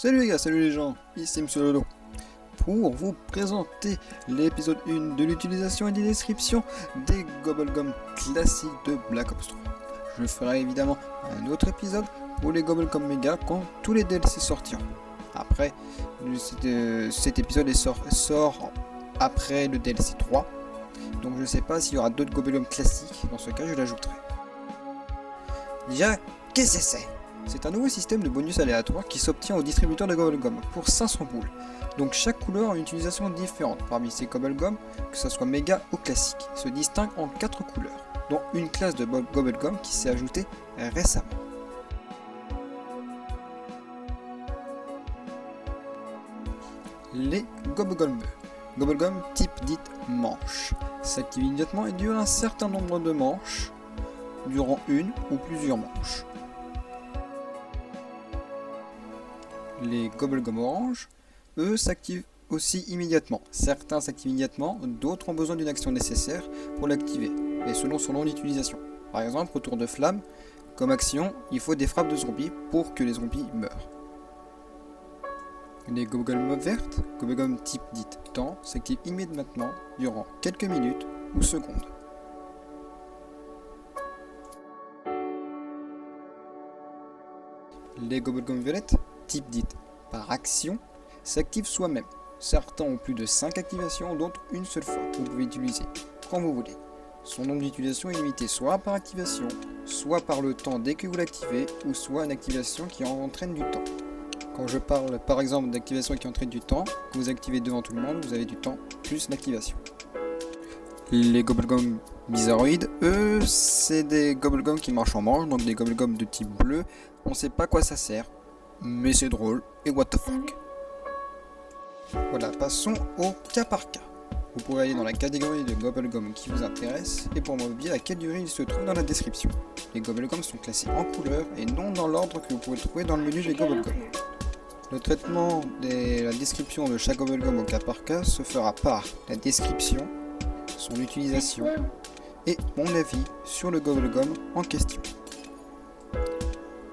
Salut les gars, salut les gens, ici Monsieur Lolo pour vous présenter l'épisode 1 de l'utilisation et des descriptions des Gobblegum classiques de Black Ops 3. Je ferai évidemment un autre épisode pour les Gobblegum Mega quand tous les DLC sortiront. Après, cet épisode sort après le DLC 3, donc je ne sais pas s'il y aura d'autres Gobblegum classiques, dans ce cas je l'ajouterai. Déjà, qu'est-ce que c'est ? C'est un nouveau système de bonus aléatoire qui s'obtient au distributeur de Gobblegum pour 500 boules. Donc chaque couleur a une utilisation différente parmi ces Gobblegum, que ce soit méga ou classique. Il se distingue en 4 couleurs, dont une classe de Gobblegum qui s'est ajoutée récemment. Les Gobblegum Beux. Gobblegum type dite manche. S'active immédiatement et dure un certain nombre de manches, durant une ou plusieurs manches. Les Gobblegum orange, eux, s'activent aussi immédiatement. Certains s'activent immédiatement, d'autres ont besoin d'une action nécessaire pour l'activer, et selon son nom d'utilisation. Par exemple, retour de flamme, comme action, il faut des frappes de zombies pour que les zombies meurent. Les Gobblegum vertes, Gobblegum type dite temps, s'activent immédiatement durant quelques minutes ou secondes. Les Gobblegum violettes, type dite par action, s'activent soi-même. Certains ont plus de 5 activations, d'autres une seule fois. Vous pouvez utiliser quand vous voulez. Son nombre d'utilisation est limité soit par activation, soit par le temps dès que vous l'activez, ou soit une activation qui entraîne du temps. Quand je parle par exemple d'activation qui entraîne du temps, que vous activez devant tout le monde, vous avez du temps plus l'activation. Les Gobblegum bizarroïdes, eux, c'est des Gobblegum qui marchent en manche, donc des Gobblegum de type bleu. On ne sait pas à quoi ça sert, mais c'est drôle et what the fuck. Voilà, passons au cas par cas. Vous pourrez aller dans la catégorie de Gobblegum qui vous intéresse et pour m'oublier à quelle durée il se trouve dans la description. Les Gobblegum sont classés en couleur et non dans l'ordre que vous pouvez trouver dans le menu des Gobblegum. Le traitement de la description de chaque Gobblegum au cas par cas se fera par la description, son utilisation et mon avis sur le Gobblegum en question.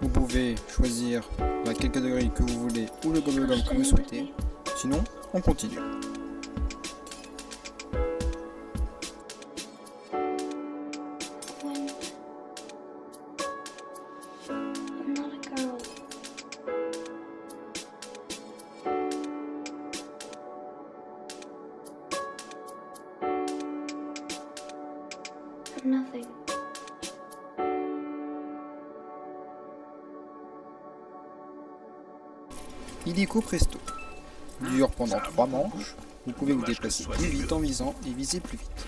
Vous pouvez choisir la catégorie que vous voulez ou le Gobblegum que vous souhaitez. Sinon, on continue. Nothing. Illico Presto. Dure pendant 3 manches. Vous pouvez vous déplacer plus vite en visant et viser plus vite.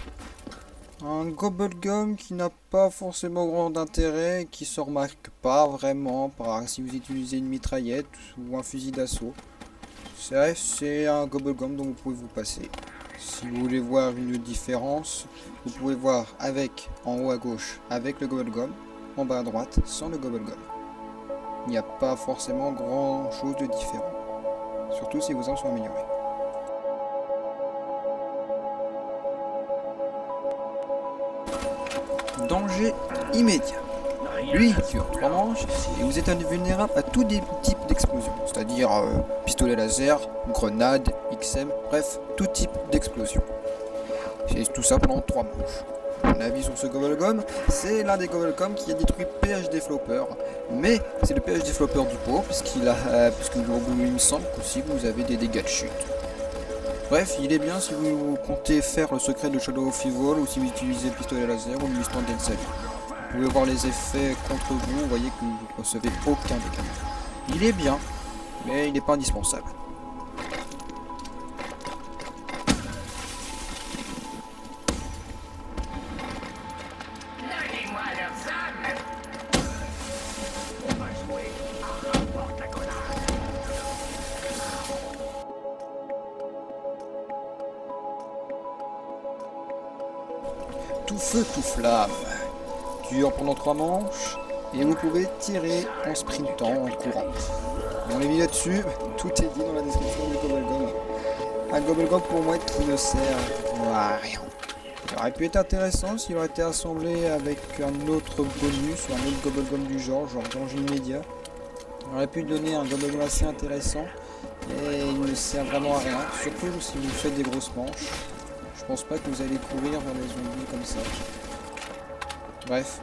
Un Gobblegum qui n'a pas forcément grand intérêt, qui se remarque pas vraiment par si vous utilisez une mitraillette ou un fusil d'assaut. C'est un Gobblegum dont vous pouvez vous passer. Si vous voulez voir une différence, vous pouvez voir avec, en haut à gauche, avec le Gobblegum, en bas à droite, sans le Gobblegum. Il n'y a pas forcément grand chose de différent, surtout si vos armes sont améliorées. Danger immédiat. Lui dure 3 manches et vous êtes invulnérable à tout type d'explosion, c'est-à-dire pistolet laser, grenade, XM, bref, tout type d'explosion. C'est tout ça pendant 3 manches. Mon avis sur ce Gobblegum, c'est l'un des Gobblegum qui a détruit PhD Flopper, mais c'est le PhD Flopper du pauvre, puisque il me semble qu'aussi vous avez des dégâts de chute. Bref, il est bien si vous comptez faire le secret de Shadow of Evil ou si vous utilisez le pistolet laser ou le Mustang Gensali. Vous pouvez voir les effets contre vous voyez que vous ne recevez aucun dégât. Il est bien, mais il n'est pas indispensable. Tout feu, tout flamme. Dure pendant 3 manches et vous pouvez tirer en sprintant, en courant. On l'a mis là-dessus, tout est dit dans la description du Gobblegum. Un Gobblegum pour moi qui ne sert à rien. Il aurait pu être intéressant s'il aurait été assemblé avec un autre bonus ou un autre Gobblegum du genre danger immédiat. On aurait pu donner un Gobblegum assez intéressant, et il ne sert vraiment à rien, surtout si vous faites des grosses manches. Je pense pas que vous allez courir vers les zombies comme ça. Bref,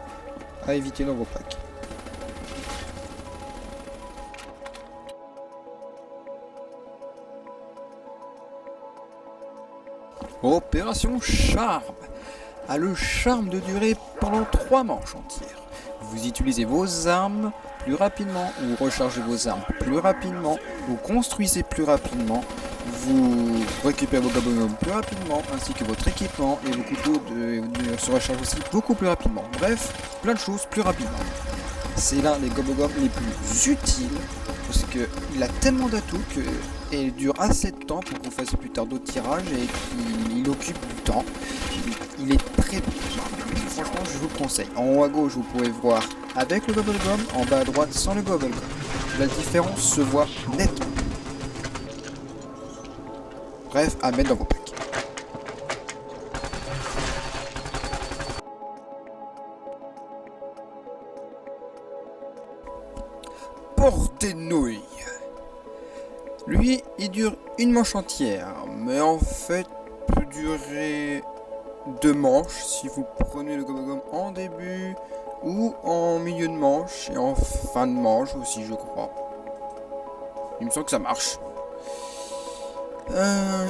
à éviter dans vos packs. Opération Charme a le charme de durer pendant 3 manches entières. Vous utilisez vos armes plus rapidement, vous rechargez vos armes plus rapidement, vous construisez plus rapidement, vous récupérez vos Gobblegums plus rapidement, ainsi que votre équipement et vos couteaux se rechargent aussi beaucoup plus rapidement. Bref, plein de choses plus rapidement. C'est l'un des Gobblegums les plus utiles, parce qu'il a tellement d'atouts et il dure assez de temps pour que vous fassiez plus tard d'autres tirages et qu'il occupe du temps. Il est très bon. Franchement, je vous le conseille. En haut à gauche, vous pouvez voir avec le Gobblegum, en bas à droite sans le Gobblegum. La différence se voit nettement. Bref, à mettre dans vos packs. Porte-nouilles. Lui, il dure une manche entière, mais en fait, peut durer 2 manches si vous prenez le Gobblegum en début ou en milieu de manche et en fin de manche aussi, je crois. Il me semble que ça marche.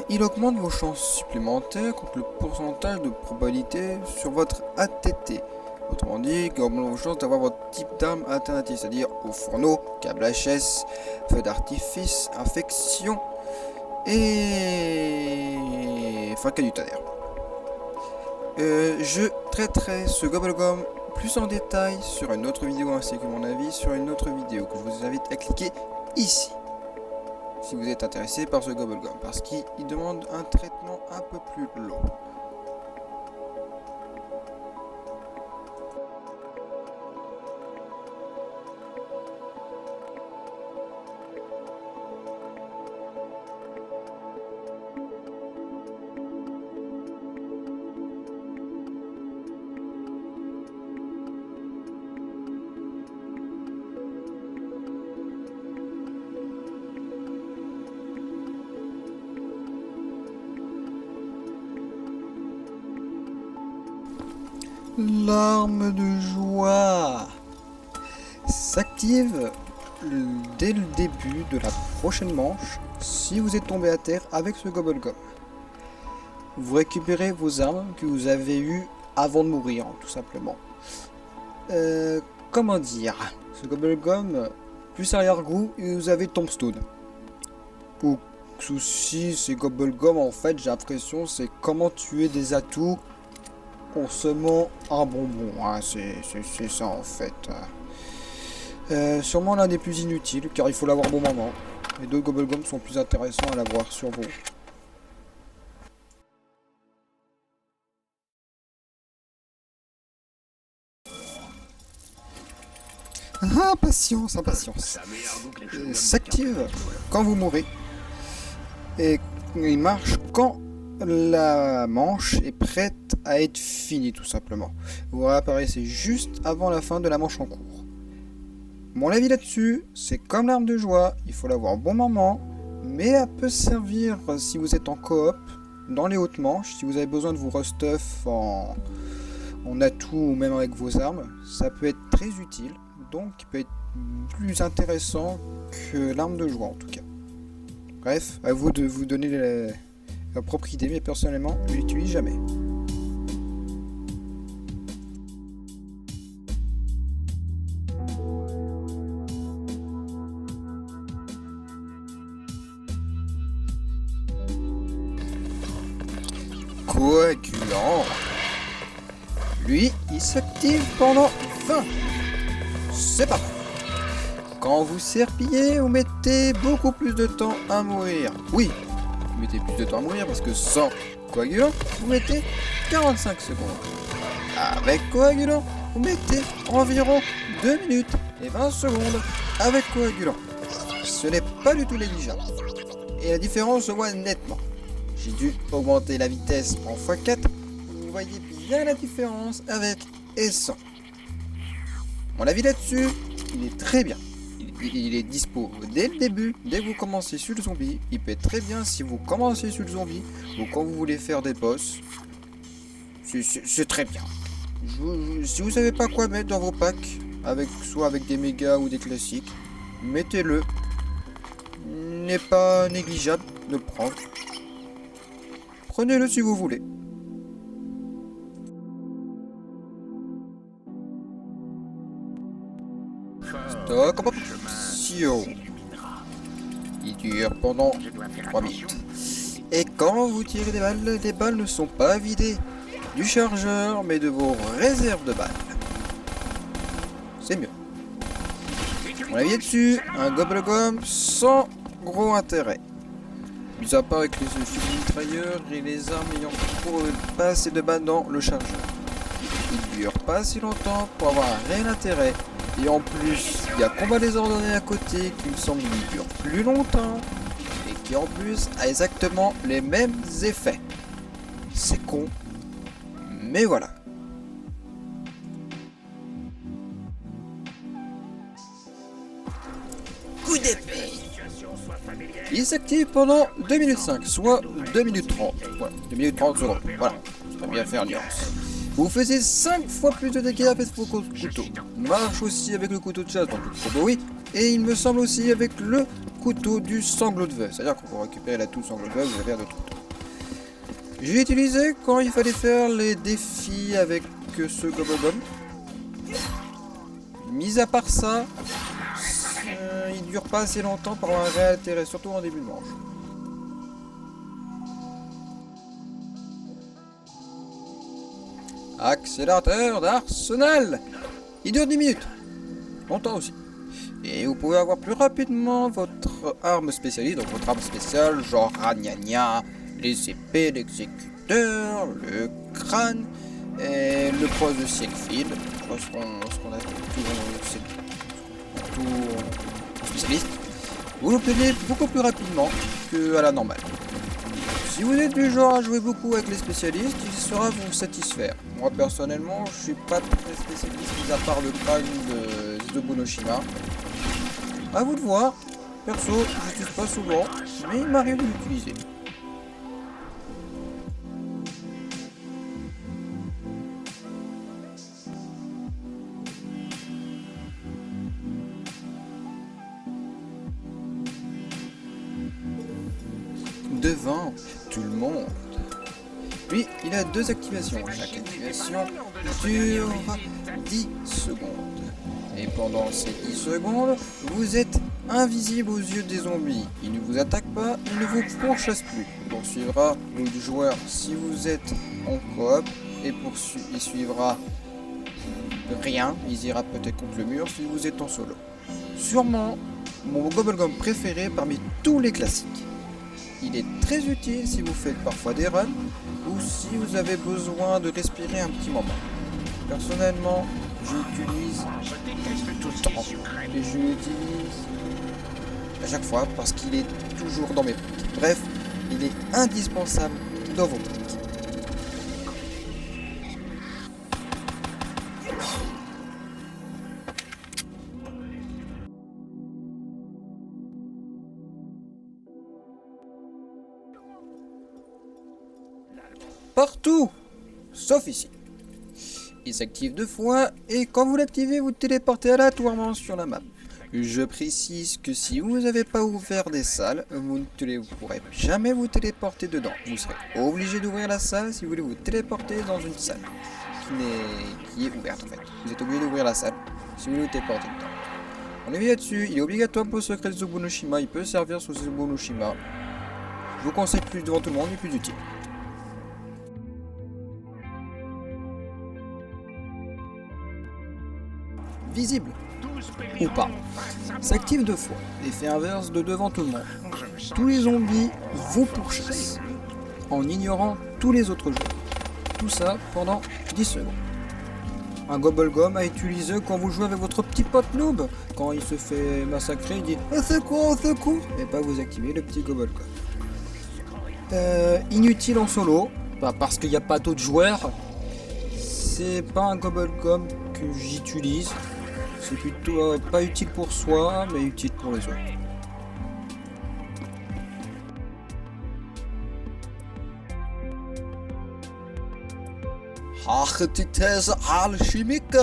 Il augmente vos chances supplémentaires contre le pourcentage de probabilité sur votre ATT. Autrement dit, il augmente vos chances d'avoir votre type d'arme alternative, c'est-à-dire au fourneau, câble HS, feu d'artifice, infection et fin canutaire. Je traiterai ce Gobblegum plus en détail sur une autre vidéo ainsi que mon avis sur une autre vidéo que je vous invite à cliquer ici si vous êtes intéressé par ce Gobblegum parce qu'il demande un traitement un peu plus long. L'arme de joie s'active dès le début de la prochaine manche si vous êtes tombé à terre avec ce Gobblegum. Vous récupérez vos armes que vous avez eues avant de mourir, tout simplement. Comment dire, ce Gobblegum, plus arrière-goût, vous avez Tombstone. Ou souci, ces Gobblegum, en fait, j'ai l'impression, c'est comment tuer des atouts en semant un bonbon, hein, c'est ça en fait. Sûrement l'un des plus inutiles, car il faut l'avoir bon moment. Les deux Gobblegums sont plus intéressants à l'avoir sur vous. Impatience, impatience. S'active quand vous mourrez. Et il marche quand la manche est prête à être finie, tout simplement. Vous réapparaissez juste avant la fin de la manche en cours. Mon avis là-dessus, c'est comme l'arme de joie, il faut l'avoir au bon moment, mais elle peut servir si vous êtes en coop, dans les hautes manches, si vous avez besoin de vous restuff en atout ou même avec vos armes, ça peut être très utile, donc il peut être plus intéressant que l'arme de joie en tout cas. Bref, à vous de vous donner la propre idée, mais personnellement, je ne l'utilise jamais. Coagulant. Lui, il s'active pendant 20. C'est pas mal. Quand vous serpillez, vous mettez beaucoup plus de temps à mourir. Oui, vous mettez plus de temps à mourir parce que sans coagulant, vous mettez 45 secondes. Avec coagulant, vous mettez environ 2 minutes et 20 secondes avec coagulant. Ce n'est pas du tout négligeable. Et la différence se voit nettement. J'ai dû augmenter la vitesse en x4. Vous voyez bien la différence avec et sans. Mon avis là-dessus, il est très bien. Il est il est dispo dès le début, dès que vous commencez sur le zombie. Il peut être très bien si vous commencez sur le zombie ou quand vous voulez faire des boss. C'est très bien. Si vous savez pas quoi mettre dans vos packs, soit avec des mégas ou des classiques, mettez-le. N'est pas négligeable de le prendre. Prenez-le si vous voulez. Stock option. Il dure pendant 3 minutes. Et quand vous tirez des balles, les balles ne sont pas vidées du chargeur, mais de vos réserves de balles. C'est mieux. On a mis dessus un gobelgum sans gros intérêt. Mis à part avec les mitrailleurs et les armes ayant pas assez de balles dans le chargeur. Il dure pas si longtemps pour avoir un réel intérêt. Et en plus, il y a combat désordonné à côté qui me semble qu'il dure plus longtemps. Et qui en plus a exactement les mêmes effets. C'est con. Mais voilà. Coup d'épée. Il s'active pendant 2 minutes 5, soit 2 minutes 30. Voilà, 2 minutes 30 secondes. Voilà, ça va bien faire nuance. Vous faisiez 5 fois plus de dégâts avec vos couteaux. Marche aussi avec le couteau de chasse, donc le couteau oui. Et il me semble aussi avec le couteau du sanglot de veuve. C'est-à-dire qu'on peut récupérer la toux sanglot de veuve, vous avez un autre couteau. J'ai utilisé quand il fallait faire les défis avec ce gobelgum. Mis à part ça, il dure pas assez longtemps pour avoir un réel intérêt, surtout en début de manche. Accélérateur d'arsenal. Il dure 10 minutes. Longtemps aussi. Et vous pouvez avoir plus rapidement votre arme spécialiste, donc votre arme spéciale, genre ragnagna, les épées, l'exécuteur, le crâne, et le poste de Siegfried, ce qu'on a tout spécialiste. Vous l'obtenez beaucoup plus rapidement qu'à la normale. Si vous êtes du genre à jouer beaucoup avec les spécialistes, il saura vous satisfaire. Moi personnellement, je suis pas très spécialiste, mis à part le crâne de Zobo no Shima. A vous de voir. Perso, je l'utilise pas souvent, mais il m'arrive de l'utiliser. Devant tout le monde. Puis, il a 2 activations. Chaque activation dure 10 secondes. Et pendant ces 10 secondes, vous êtes invisible aux yeux des zombies. Ils ne vous attaquent pas, ils ne vous pourchassent plus. Il poursuivra l'autre joueur si vous êtes en coop et il suivra rien. Il ira peut-être contre le mur si vous êtes en solo. Sûrement mon gobelgum préféré parmi tous les classiques. Il est très utile si vous faites parfois des runs ou si vous avez besoin de respirer un petit moment. Personnellement, j'utilise tout le temps et je l'utilise à chaque fois parce qu'il est toujours dans mes packs. Bref, il est indispensable dans vos packs. Partout, sauf ici. Il s'active 2 fois et quand vous l'activez, vous téléportez aléatoirement sur la map. Je précise que si vous n'avez pas ouvert des salles, vous ne pourrez jamais vous téléporter dedans. Vous serez obligé d'ouvrir la salle si vous voulez vous téléporter dans une salle qui est ouverte en fait. Vous êtes obligé d'ouvrir la salle si vous voulez vous téléporter dedans. On est mis là-dessus, il est obligatoire pour le secret de Zobo no Shima, il peut servir sur Zobo no Shima. Je vous conseille plus devant tout le monde, il est plus utile. Visible ou pas. S'active 2 fois. Effet inverse de devant tout le monde. Tous les zombies vous pourchassent en ignorant tous les autres joueurs. Tout ça pendant 10 secondes. Un gobelgum à utiliser quand vous jouez avec votre petit pote noob. Quand il se fait massacrer, il dit au secours, et pas vous activez le petit gobelgum. Inutile en solo, parce qu'il n'y a pas d'autres joueurs. C'est pas un gobelgum que j'utilise. C'est plutôt pas utile pour soi, mais utile pour les autres. Antithèse alchimique.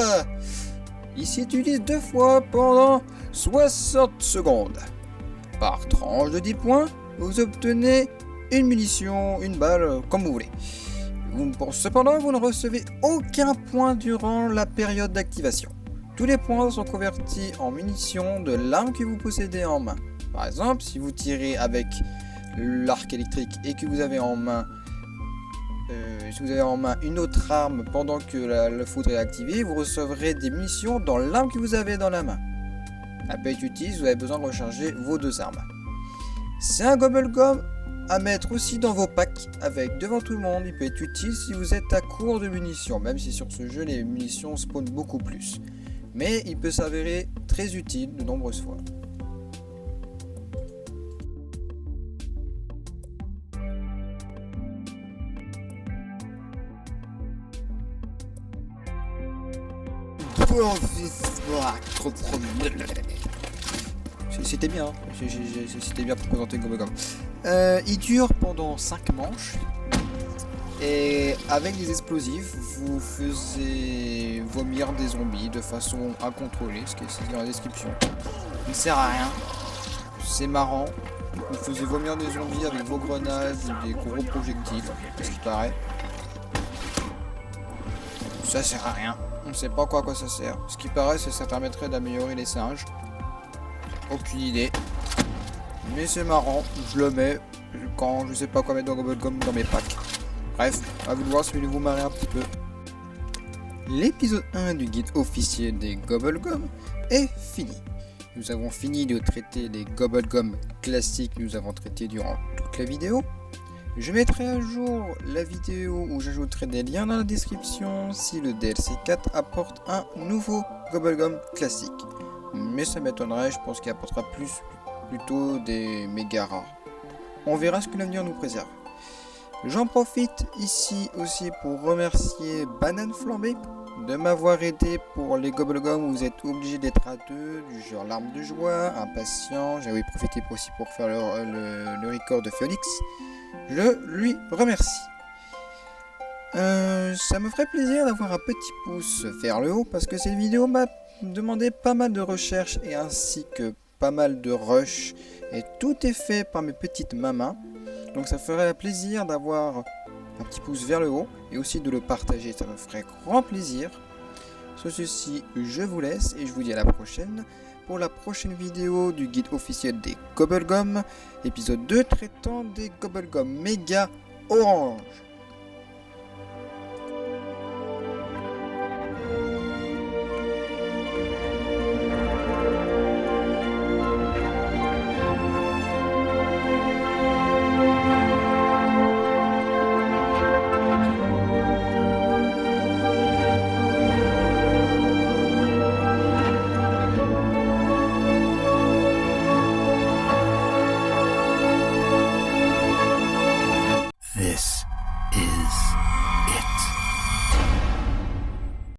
Il s'utilise 2 fois pendant 60 secondes. Par tranche de 10 points, vous obtenez une munition, une balle, comme vous voulez. Cependant, vous ne recevez aucun point durant la période d'activation. Tous les points sont convertis en munitions de l'arme que vous possédez en main. Par exemple, si vous tirez avec l'arc électrique et que vous avez en main une autre arme pendant que la foudre est activée, vous recevrez des munitions dans l'arme que vous avez dans la main. Elle peut être utile si vous avez besoin de recharger vos 2 armes. C'est un Gobblegum à mettre aussi dans vos packs avec devant tout le monde. Il peut être utile si vous êtes à court de munitions, même si sur ce jeu les munitions spawnent beaucoup plus. Mais il peut s'avérer très utile de nombreuses fois. C'était bien, c'était bien pour présenter Gobblegum. Il dure pendant 5 manches. Et avec des explosifs, vous faisiez vomir des zombies de façon incontrôlée, ce qui est dans la description. Il ne sert à rien. C'est marrant. Vous faisiez vomir des zombies avec vos grenades ou des gros projectiles, ce qui paraît. Ça sert à rien. On ne sait pas à quoi ça sert. Ce qui paraît, c'est que ça permettrait d'améliorer les singes. Aucune idée. Mais c'est marrant. Je le mets quand je sais pas quoi mettre dans Gobblegum dans mes packs. Bref, à vous de voir si vous marrer un petit peu. L'épisode 1 du guide officiel des Gobblegum est fini. Nous avons fini de traiter les Gobblegum classiques que nous avons traités durant toute la vidéo. Je mettrai à jour la vidéo où j'ajouterai des liens dans la description si le DLC 4 apporte un nouveau Gobblegum classique. Mais ça m'étonnerait, je pense qu'il apportera plutôt des méga rares. On verra ce que l'avenir nous préserve. J'en profite ici aussi pour remercier Banane Flambée de m'avoir aidé pour les Gobblegum où vous êtes obligé d'être à 2, du genre l'arme de joie, impatient. J'avais profité aussi pour faire le record de Phoenix. Je lui remercie. Ça me ferait plaisir d'avoir un petit pouce vers le haut parce que cette vidéo m'a demandé pas mal de recherches et ainsi que pas mal de rush et tout est fait par mes petites mains. Donc ça ferait plaisir d'avoir un petit pouce vers le haut et aussi de le partager, ça me ferait grand plaisir. Sur ceci, je vous laisse et je vous dis à la prochaine pour la prochaine vidéo du guide officiel des Gobblegum, épisode 2 traitant des Gobblegum méga orange.